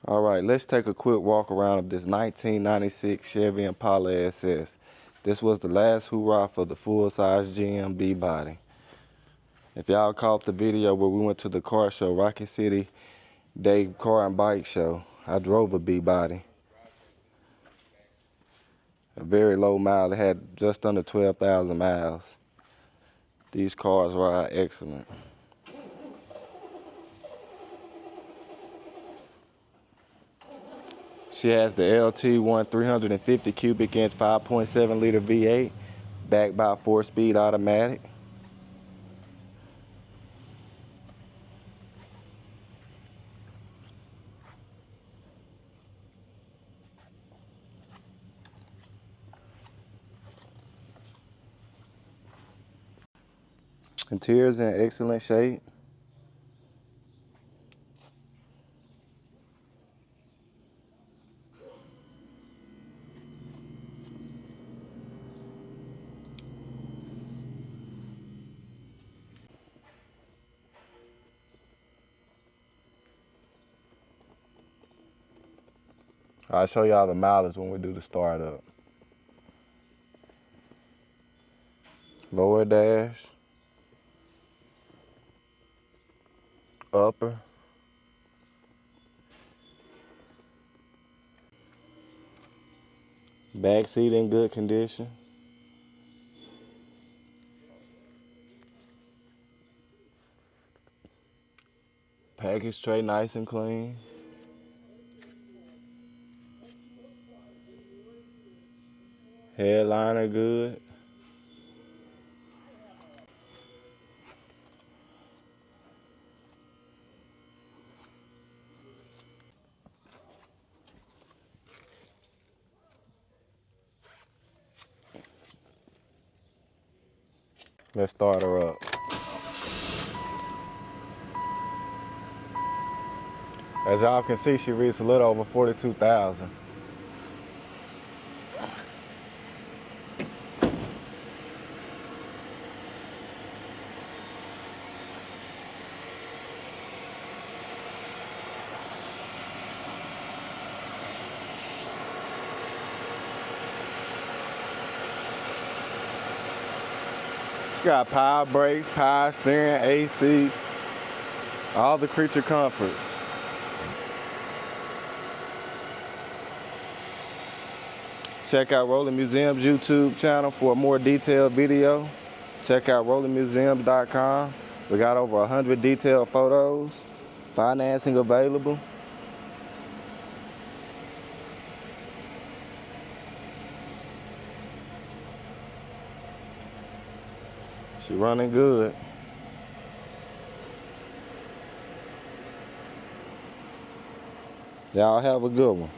All right, let's take a quick walk around of this 1996 Chevy Impala SS. This was the last hoorah for the full-size GMB body. If y'all caught the video where we went to the car show, Rocket City Day Car and Bike Show, I drove a B body. A very low mile, it had just under 12,000 miles. These cars ride excellent. She has the LT1 350 cubic inch 5.7 liter V8 backed by a 4-speed automatic. Interior's in excellent shape. I'll show y'all the mileage when we do the startup. Lower dash, upper, back seat in good condition. Package tray nice and clean. Headliner good. Let's start her up. As y'all can see, she reads a little over 42,000. She got power brakes, power steering, AC, all the creature comforts. Check out Rolling Museum's YouTube channel for a more detailed video. Check out rollingmuseums.com. We got over 100 detailed photos. Financing available. She running good. Y'all have a good one.